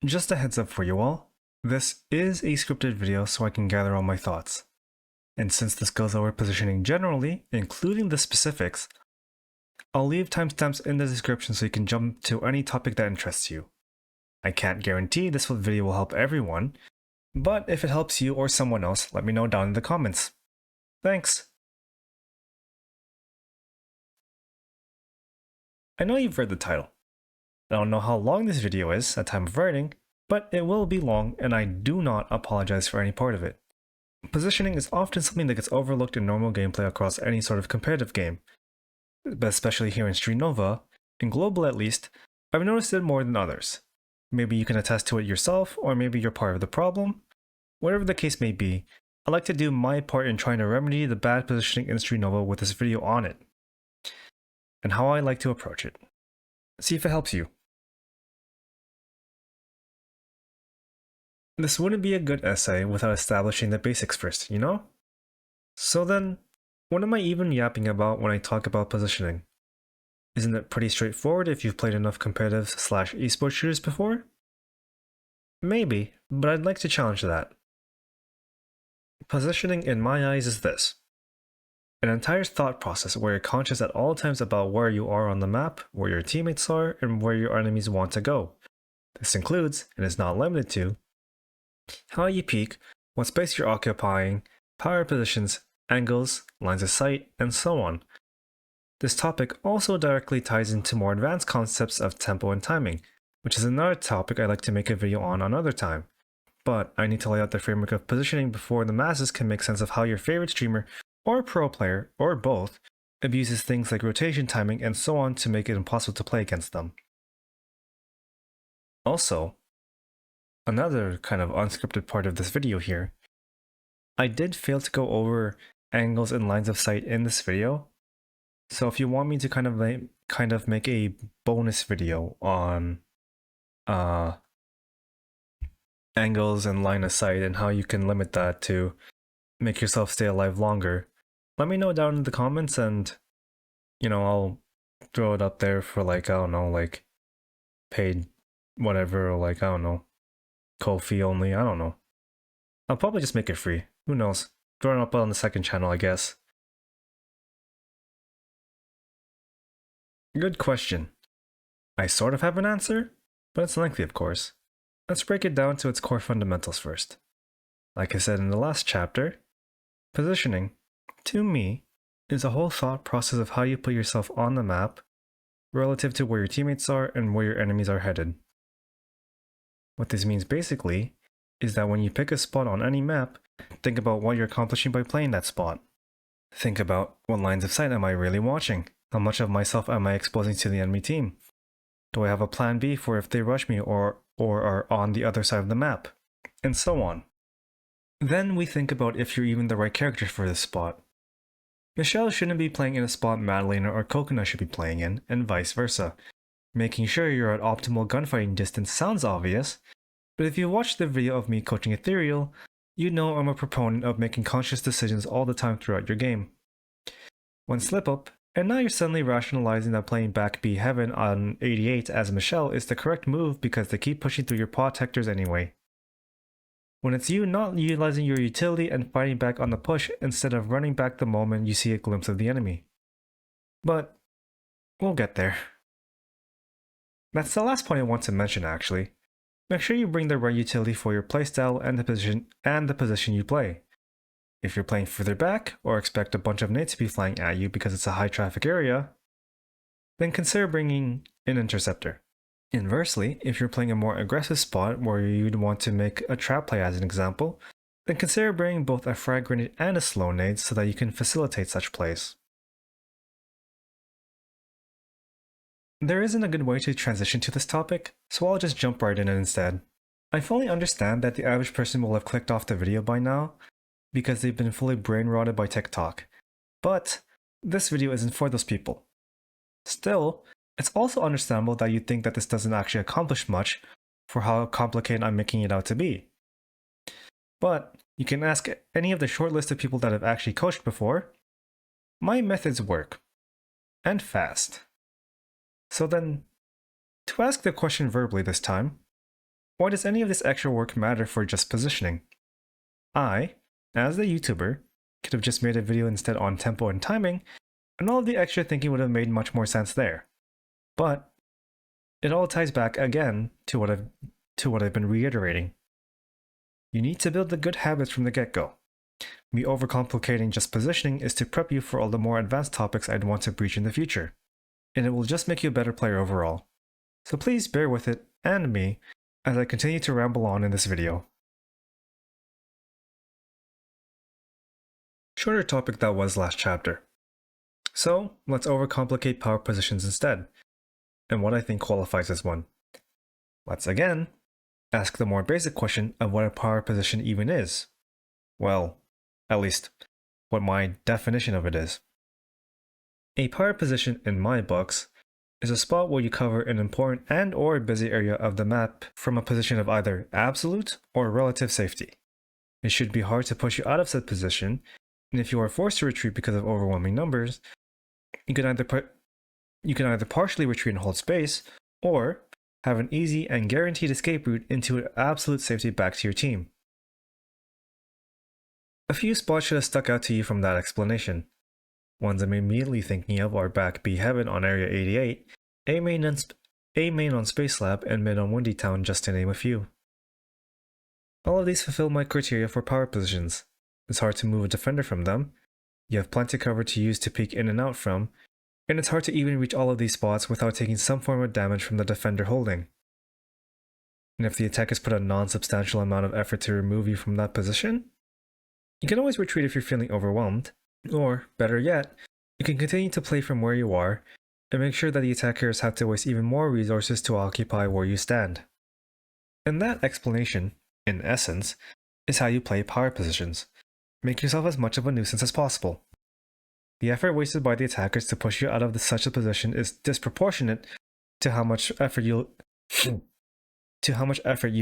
Just a heads up for you all, this is a scripted video so I can gather all my thoughts. And since this goes over positioning generally, including the specifics, I'll leave timestamps in the description so you can jump to any topic that interests you. I can't guarantee this video will help everyone, but if it helps you or someone else, let me know down in the comments. Thanks! I know you've read the title. I don't know how long this video is at time of writing, but it will be long and I do not apologize for any part of it. Positioning is often something that gets overlooked in normal gameplay across any sort of competitive game, but especially here in Street Nova, in global at least, I've noticed it more than others. Maybe you can attest to it yourself, or maybe you're part of the problem. Whatever the case may be, I'd like to do my part in trying to remedy the bad positioning in Street Nova with this video on it, and how I like to approach it. See if it helps you. This wouldn't be a good essay without establishing the basics first, you know? So then, what am I even yapping about when I talk about positioning? Isn't it pretty straightforward if you've played enough competitive / esports shooters before? Maybe, but I'd like to challenge that. Positioning in my eyes is this: an entire thought process where you're conscious at all times about where you are on the map, where your teammates are, and where your enemies want to go. This includes, and is not limited to, how you peek, what space you're occupying, power positions, angles, lines of sight, and so on. This topic also directly ties into more advanced concepts of tempo and timing, which is another topic I'd like to make a video on another time. But I need to lay out the framework of positioning before the masses can make sense of how your favorite streamer, or pro player, or both, abuses things like rotation timing and so on to make it impossible to play against them. Also, another kind of unscripted part of this video here, I did fail to go over angles and lines of sight in this video, so if you want me to kind of make a bonus video on angles and line of sight and how you can limit that to make yourself stay alive longer, let me know down in the comments and, you know, I'll throw it up there for like, I don't know, like paid whatever, or like, I don't know, Ko-fi only, I don't know. I'll probably just make it free, who knows, throw it up on the second channel I guess. Good question. I sort of have an answer, but it's lengthy of course. Let's break it down to its core fundamentals first. Like I said in the last chapter, positioning, to me, is a whole thought process of how you put yourself on the map relative to where your teammates are and where your enemies are headed. What this means basically is that when you pick a spot on any map, think about what you're accomplishing by playing that spot. Think about what lines of sight am I really watching? How much of myself am I exposing to the enemy team? Do I have a plan B for if they rush me or are on the other side of the map? And so on. Then we think about if you're even the right character for this spot. Michelle shouldn't be playing in a spot Madalena or Coconut should be playing in, and vice versa. Making sure you're at optimal gunfighting distance sounds obvious, but if you watched the video of me coaching Ethereal, you know I'm a proponent of making conscious decisions all the time throughout your game. One slip up, and now you're suddenly rationalizing that playing back B Heaven on 88 as Michelle is the correct move because they keep pushing through your pot hectors anyway. When it's you not utilizing your utility and fighting back on the push instead of running back the moment you see a glimpse of the enemy. But we'll get there. That's the last point I want to mention actually. Make sure you bring the right utility for your playstyle and the position you play. If you're playing further back, or expect a bunch of nades to be flying at you because it's a high traffic area, then consider bringing an interceptor. Inversely, if you're playing a more aggressive spot where you'd want to make a trap play as an example, then consider bringing both a frag grenade and a slow nade so that you can facilitate such plays. There isn't a good way to transition to this topic, so I'll just jump right in instead. I fully understand that the average person will have clicked off the video by now, because they've been fully brain-rotted by TikTok. But this video isn't for those people. Still, it's also understandable that you think that this doesn't actually accomplish much for how complicated I'm making it out to be. But you can ask any of the short list of people that have actually coached before. My methods work. And fast. So then, to ask the question verbally this time, why does any of this extra work matter for just positioning? I, as the YouTuber, could have just made a video instead on tempo and timing, and all of the extra thinking would have made much more sense there. But it all ties back again to what I've been reiterating. You need to build the good habits from the get-go. Me overcomplicating just positioning is to prep you for all the more advanced topics I'd want to breach in the future, and it will just make you a better player overall. So please bear with it, and me, as I continue to ramble on in this video. Shorter topic that was last chapter. So let's overcomplicate power positions instead, and what I think qualifies as one. Let's again ask the more basic question of what a power position even is. Well, at least what my definition of it is. A power position in my books is a spot where you cover an important and or busy area of the map from a position of either absolute or relative safety. It should be hard to push you out of said position, and if you are forced to retreat because of overwhelming numbers, you can either partially retreat and hold space, or have an easy and guaranteed escape route into absolute safety back to your team. A few spots should have stuck out to you from that explanation. Ones I'm immediately thinking of are back B Heaven on Area 88, A main on Space Lab, and mid on Windy Town, just to name a few. All of these fulfill my criteria for power positions. It's hard to move a defender from them, you have plenty of cover to use to peek in and out from, and it's hard to even reach all of these spots without taking some form of damage from the defender holding. And if the attackers put a non-substantial amount of effort to remove you from that position, you can always retreat if you're feeling overwhelmed, or, better yet, you can continue to play from where you are, and make sure that the attackers have to waste even more resources to occupy where you stand. And that explanation, in essence, is how you play power positions. Make yourself as much of a nuisance as possible. The effort wasted by the attackers to push you out of such a position is disproportionate to how much effort you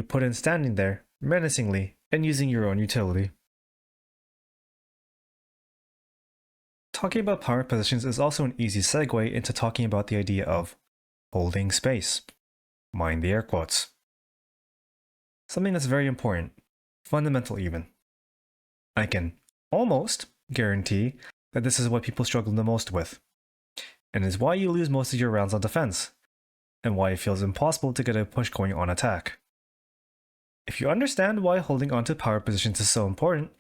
put in standing there, menacingly, and using your own utility. Talking about power positions is also an easy segue into talking about the idea of holding space. Mind the air quotes. Something that's very important, fundamental even. I can almost guarantee that this is what people struggle the most with, and is why you lose most of your rounds on defense, and why it feels impossible to get a push going on attack. If you understand why holding onto power positions is so important,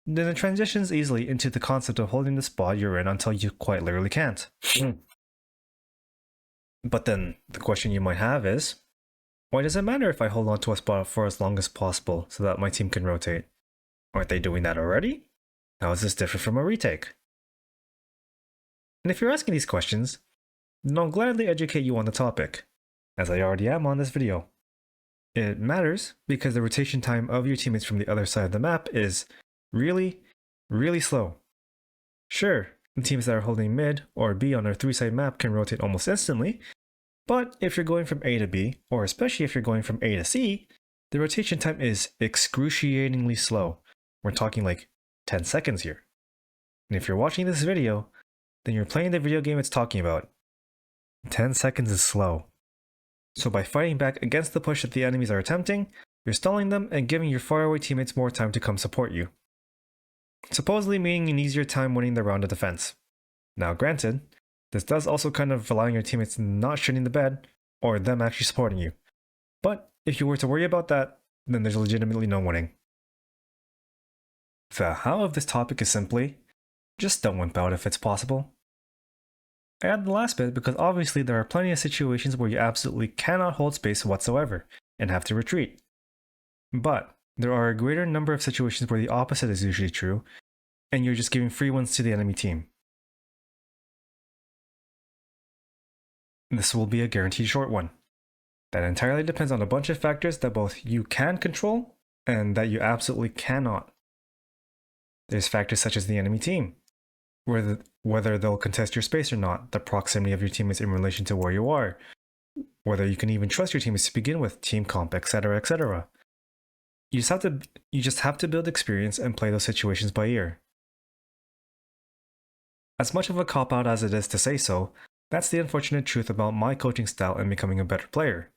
then it transitions easily into the concept of holding the spot you're in until you quite literally can't. But then, the question you might have is, why does it matter if I hold on to a spot for as long as possible so that my team can rotate? Aren't they doing that already? How is this different from a retake? And if you're asking these questions, then I'll gladly educate you on the topic, as I already am on this video. It matters because the rotation time of your teammates from the other side of the map is really, really slow. Sure, the teams that are holding mid or B on our 3-side map can rotate almost instantly, but if you're going from A to B, or especially if you're going from A to C, the rotation time is excruciatingly slow. We're talking like 10 seconds here. And if you're watching this video, then you're playing the video game it's talking about. 10 seconds is slow. So by fighting back against the push that the enemies are attempting, you're stalling them and giving your faraway teammates more time to come support you. Supposedly meaning an easier time winning the round of defense. Now granted, this does also kind of rely on your teammates not shitting the bed, or them actually supporting you. But if you were to worry about that, then there's legitimately no winning. The how of this topic is simply, just don't wimp out if it's possible. I add the last bit because obviously there are plenty of situations where you absolutely cannot hold space whatsoever, and have to retreat. But there are a greater number of situations where the opposite is usually true, and you're just giving free ones to the enemy team. This will be a guaranteed short one. That entirely depends on a bunch of factors that both you can control, and that you absolutely cannot. There's factors such as the enemy team, whether they'll contest your space or not, the proximity of your teammates in relation to where you are, whether you can even trust your teammates to begin with, team comp, etc., etc. You just have to build experience and play those situations by ear. As much of a cop-out as it is to say so, that's the unfortunate truth about my coaching style and becoming a better player.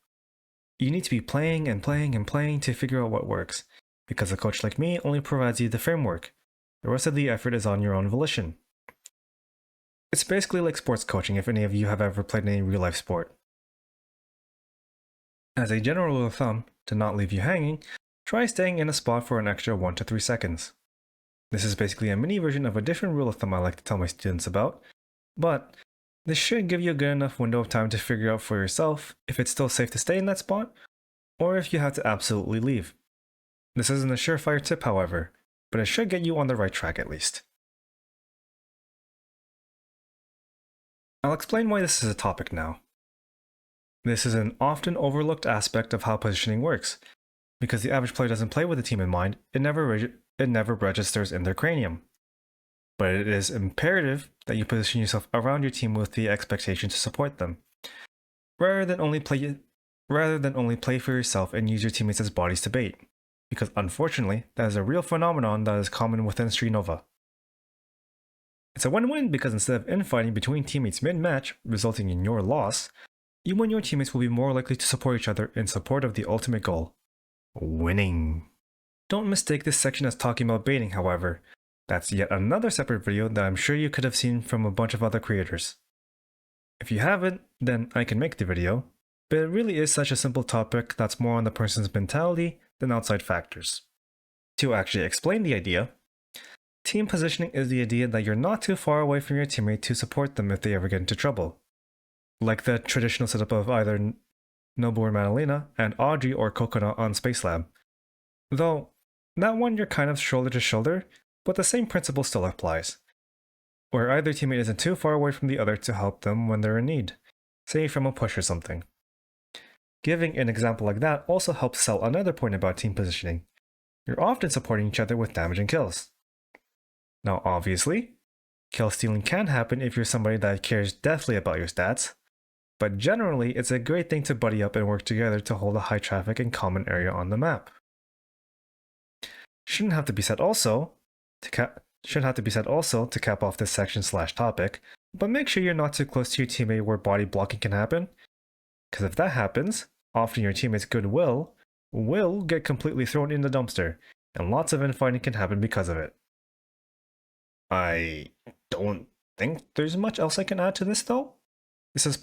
You need to be playing and playing and playing to figure out what works, because a coach like me only provides you the framework. The rest of the effort is on your own volition. It's basically like sports coaching if any of you have ever played any real life sport. As a general rule of thumb, to not leave you hanging, try staying in a spot for an extra 1 to 3 seconds. This is basically a mini version of a different rule of thumb I like to tell my students about, but this should give you a good enough window of time to figure out for yourself if it's still safe to stay in that spot, or if you have to absolutely leave. This isn't a surefire tip, however, but it should get you on the right track at least. I'll explain why this is a topic now. This is an often overlooked aspect of how positioning works. Because the average player doesn't play with the team in mind, it never registers in their cranium. But it is imperative that you position yourself around your team with the expectation to support them, rather than only play for yourself and use your teammates as bodies to bait. Because unfortunately, that is a real phenomenon that is common within Street Nova. It's a win-win because instead of infighting between teammates mid-match, resulting in your loss, you and your teammates will be more likely to support each other in support of the ultimate goal: winning. Don't mistake this section as talking about baiting, however. That's yet another separate video that I'm sure you could have seen from a bunch of other creators. If you haven't, then I can make the video, but it really is such a simple topic that's more on the person's mentality than outside factors. To actually explain the idea, team positioning is the idea that you're not too far away from your teammate to support them if they ever get into trouble. Like the traditional setup of either Nobu or Madalena and Audrey or Coconut on Space Lab. Though, that one you're kind of shoulder to shoulder, but the same principle still applies, where either teammate isn't too far away from the other to help them when they're in need, say from a push or something. Giving an example like that also helps sell another point about team positioning. You're often supporting each other with damage and kills. Now obviously, kill stealing can happen if you're somebody that cares deathly about your stats, but generally it's a great thing to buddy up and work together to hold a high traffic and common area on the map. Shouldn't have to be said also to cap off this section/topic, but make sure you're not too close to your teammate where body blocking can happen, because if that happens, often your teammate's goodwill will get completely thrown in the dumpster, and lots of infighting can happen because of it. I don't think there's much else I can add to this though. This is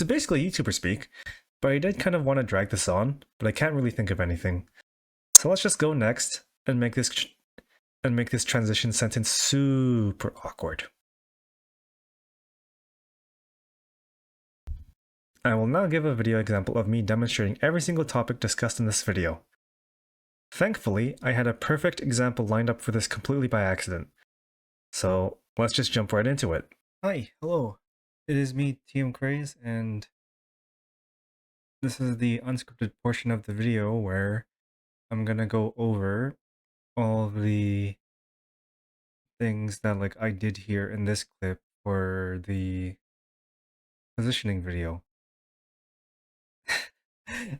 basically YouTuber speak, but I did kind of want to drag this on, but I can't really think of anything. So let's just go next and make this transition sentence super awkward. I will now give a video example of me demonstrating every single topic discussed in this video. Thankfully, I had a perfect example lined up for this completely by accident. So let's just jump right into it. Hi, hello. It is me, TM Craze, and this is the unscripted portion of the video where I'm gonna go over all of the things that I did here in this clip for the positioning video.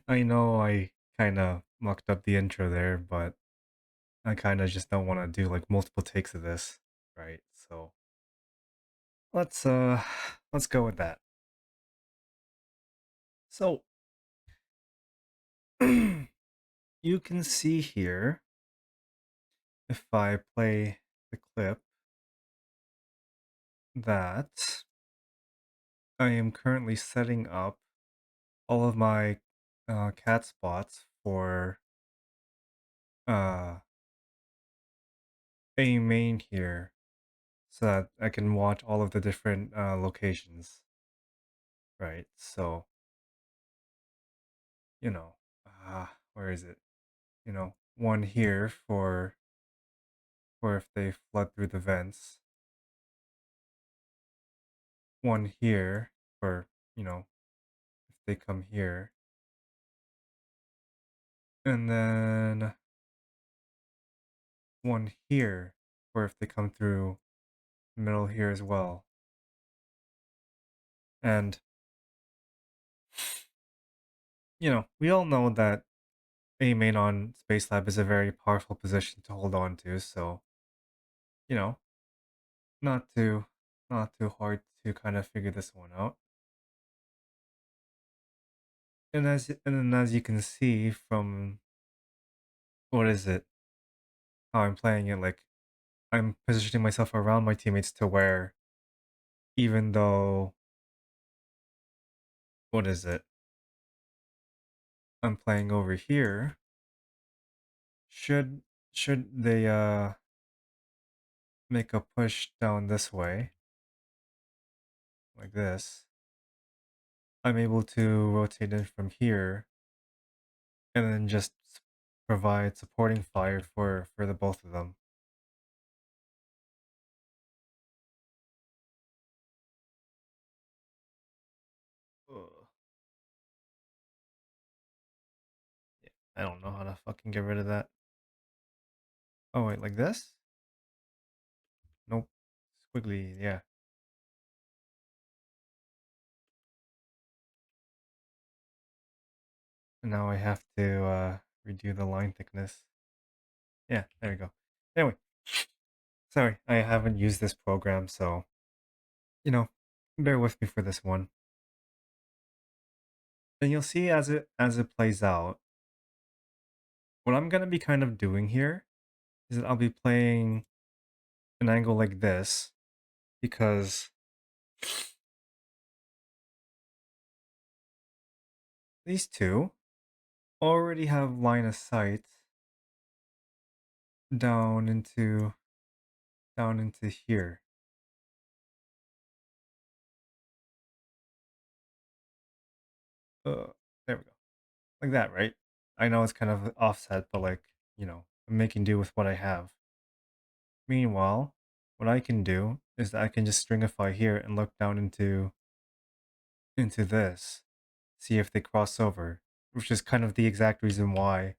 I know I kinda mucked up the intro there, but I kinda just don't want to do multiple takes of this, right? So let's go with that. So you can see here, if I play the clip, that I am currently setting up all of my cat spots for a main here, so that I can watch all of the different locations, right? So, where is it? One here for if they flood through the vents. One here for, if they come here. And then one here for if they come through the middle here as well. And, we all know that A main on Space Lab is a very powerful position to hold on to, so, not too hard to kind of figure this one out. And then as you can see from what is it, how I'm playing it, like I'm positioning myself around my teammates to where even though what is it, I'm playing over here, should should they make a push down this way, like this, I'm able to rotate in from here and then just provide supporting fire for the both of them. Ugh. Yeah, I don't know how to fucking get rid of that. Oh wait, like this? Nope. Squiggly, yeah. And now I have to redo the line thickness. Yeah, there we go. Anyway, sorry, I haven't used this program, so you know, bear with me for this one. And you'll see as it plays out, what I'm gonna be kind of doing here is that I'll be playing an angle like this because these two already have line of sight down into here. There we go. Like that, right? I know it's kind of offset, but like, I'm making do with what I have. Meanwhile, what I can do is that I can just stringify here and look down into this, see if they cross over, which is kind of the exact reason why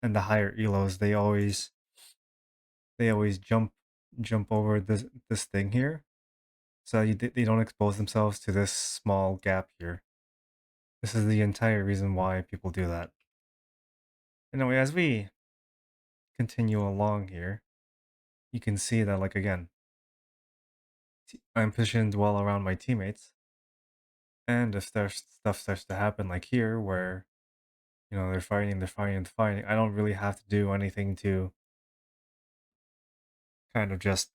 in the higher elos they always jump over this thing here, so they don't expose themselves to this small gap here. This is the entire reason why people do that. Anyway, as we continue along here, you can see that, like, again, I'm positioned well around my teammates, and if there's stuff starts to happen like here where they're fighting, I don't really have to do anything to kind of just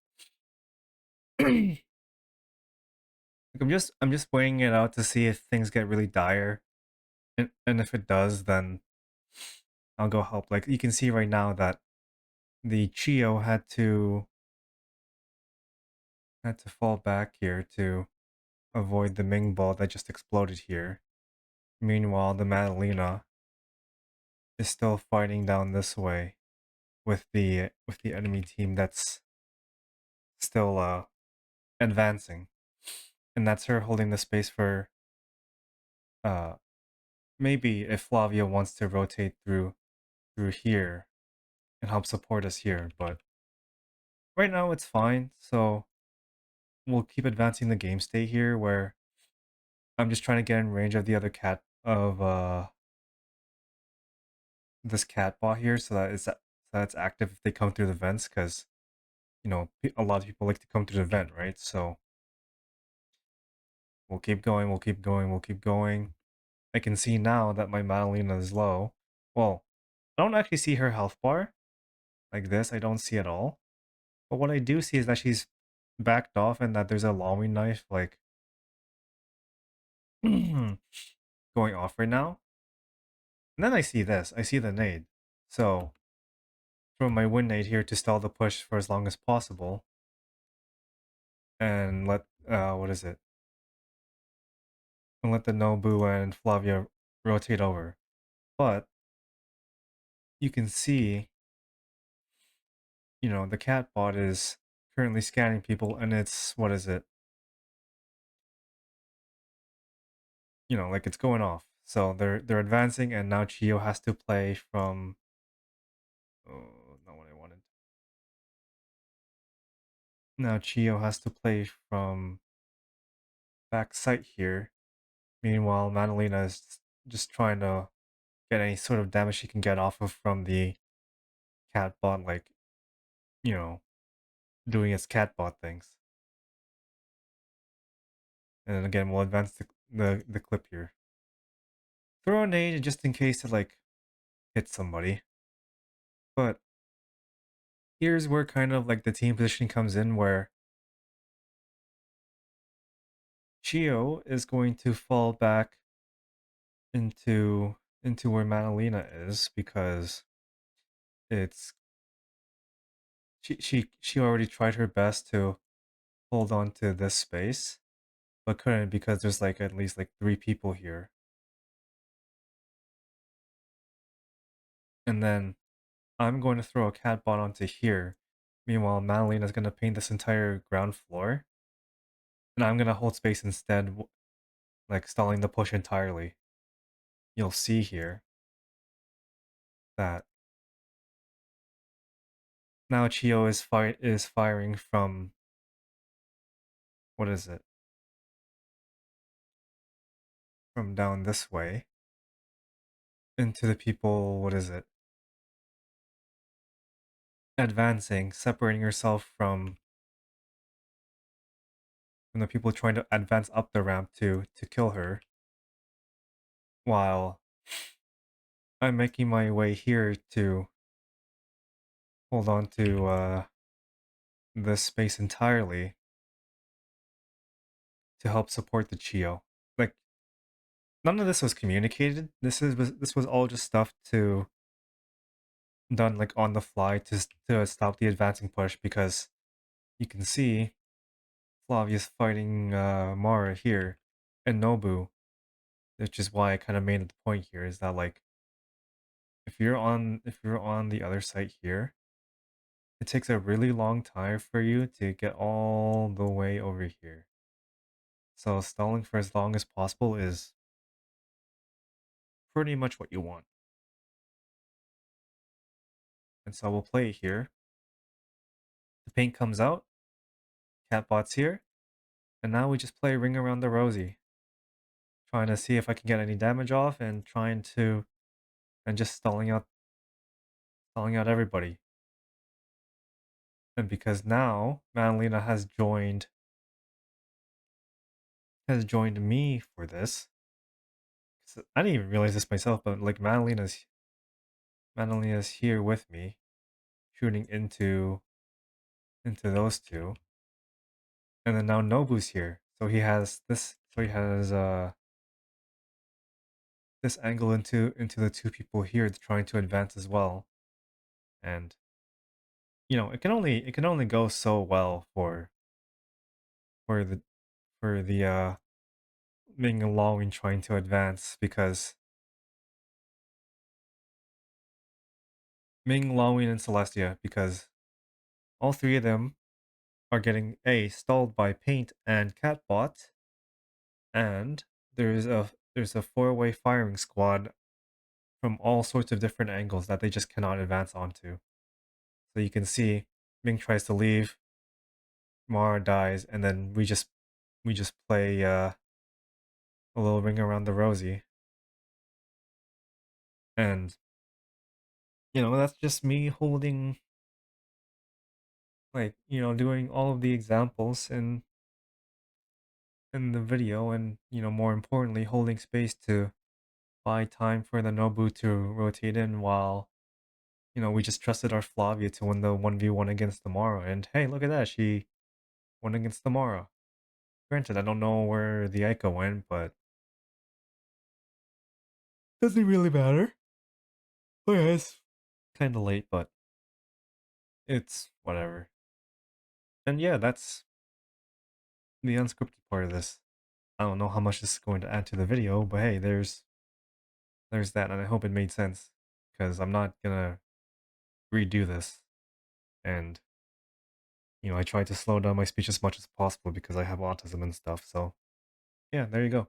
like, I'm just weighing it out to see if things get really dire, and if it does, then I'll go help. Like, you can see right now that the Chio had to fall back here to avoid the Ming ball that just exploded here. Meanwhile, the Madalena is still fighting down this way with the enemy team that's still advancing, and that's her holding the space for uh maybe if Flavia wants to rotate through here and help support us here, but right now it's fine. So we'll keep advancing the game state here where I'm just trying to get in range of the other cat of this cat bot here, so that's active if they come through the vents, because a lot of people like to come through the vent, right? So we'll keep going, we'll keep going, we'll keep going. I can see now that my Madalena is low. Well, I don't actually see her health bar like this. I don't see at all. But what I do see is that she's backed off and that there's a Longwing knife like going off right now. And then I see this. I see the nade. So throw my wind nade here to stall the push for as long as possible. And let what is it? And let the Nobu and Flavia rotate over. But you can see, the cat bot is currently scanning people, and it's what is it? Like it's going off. So they're advancing, and now Chio has to play from. Oh, not what I wanted. Now Chio has to play from back site here. Meanwhile, Madalena is just trying to get any sort of damage she can get off of from the cat bot, like, you know, doing its cat bot things. And then again, we'll advance the clip here. throw a nade just in case it like hits somebody. But here's where kind of like the team positioning comes in, where Chio is going to fall back into where Manalina is, because it's she already tried her best to hold on to this space, but couldn't because there's like at least like 3 people here. And then I'm going to throw a cat bot onto here. Meanwhile, Madalena is going to paint this entire ground floor. And I'm going to hold space instead, like stalling the push entirely. You'll see here that now Chio is firing from, what is it? From down this way into the people, what is it? Advancing, separating herself from the people trying to advance up the ramp to kill her, while I'm making my way here to hold on to this space entirely to help support the Chio. Like, none of this was communicated. This was all just stuff done like on the fly to stop the advancing push, because you can see Flavia's fighting Mara here and Nobu, which is why I kind of made the point here, is that like if you're on the other side here, it takes a really long time for you to get all the way over here. So stalling for as long as possible is pretty much what you want. And so we'll play it here. The paint comes out, Catbot's here, and now we just play Ring Around the Rosie. Trying to see if I can get any damage off and just stalling out everybody. And because now Madalena has joined me for this. I didn't even realize this myself, but like Madalena's here with me, shooting into those two. And then now Nobu's here. So he has this this angle into the 2 people here trying to advance as well. And you know, it can only go so well for the Ming and Lawing trying to advance, because Ming, Lawing, and Celestia, because all 3 of them are getting stalled by Paint and Catbot, and there's a 4-way firing squad from all sorts of different angles that they just cannot advance onto. So you can see Ming tries to leave, Mara dies, and then we just play a little Ring Around the Rosie. And you know, that's just me holding, like, you know, doing all of the examples in the video, and you know, more importantly, holding space to buy time for the Nobu to rotate in, while you know, we just trusted our Flavia to win the 1v1 against the Mara. And hey, look at that, she won against the Mara. Granted, I don't know where the Ico went, but doesn't really matter. Oh yeah, it's kind of late, but it's whatever. And yeah, that's the unscripted part of this. I don't know how much this is going to add to the video, but hey, there's that, and I hope it made sense, because I'm not gonna redo this. And you know, I try to slow down my speech as much as possible because I have autism and stuff. So yeah, there you go.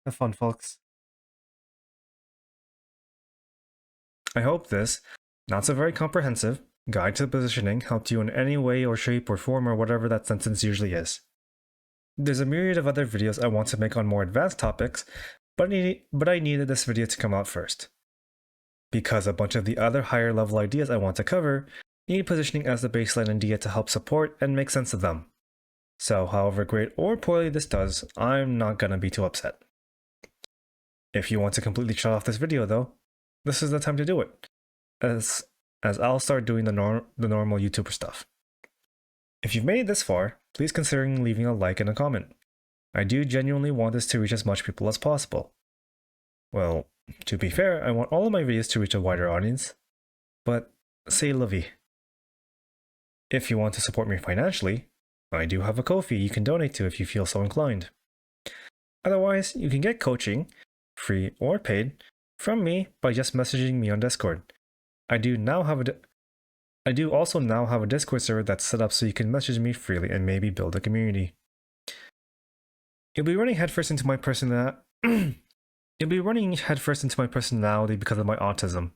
Have fun, folks. I hope this, not so very comprehensive, guide to positioning helped you in any way or shape or form, or whatever that sentence usually is. There's a myriad of other videos I want to make on more advanced topics, but I needed this video to come out first, because a bunch of the other higher level ideas I want to cover need positioning as the baseline idea to help support and make sense of them. So however great or poorly this does, I'm not gonna be too upset. If you want to completely shut off this video though, this is the time to do it, as I'll start doing the normal YouTuber stuff. If you've made it this far, please consider leaving a like and a comment. I do genuinely want this to reach as much people as possible. Well, to be fair, I want all of my videos to reach a wider audience, but c'est la vie. If you want to support me financially, I do have a Ko-fi you can donate to if you feel so inclined. Otherwise, you can get coaching, free or paid, from me by just messaging me on Discord. I do also now have a Discord server that's set up so you can message me freely and maybe build a community. You'll be running headfirst into my personality because of my autism.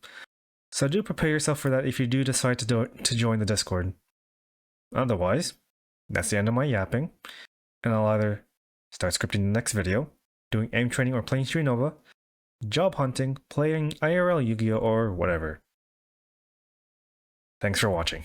So do prepare yourself for that if you do decide to join the Discord. Otherwise, that's the end of my yapping, and I'll either start scripting the next video, doing aim training or playing Street Nova, job hunting, playing IRL Yu-Gi-Oh, or whatever. Thanks for watching.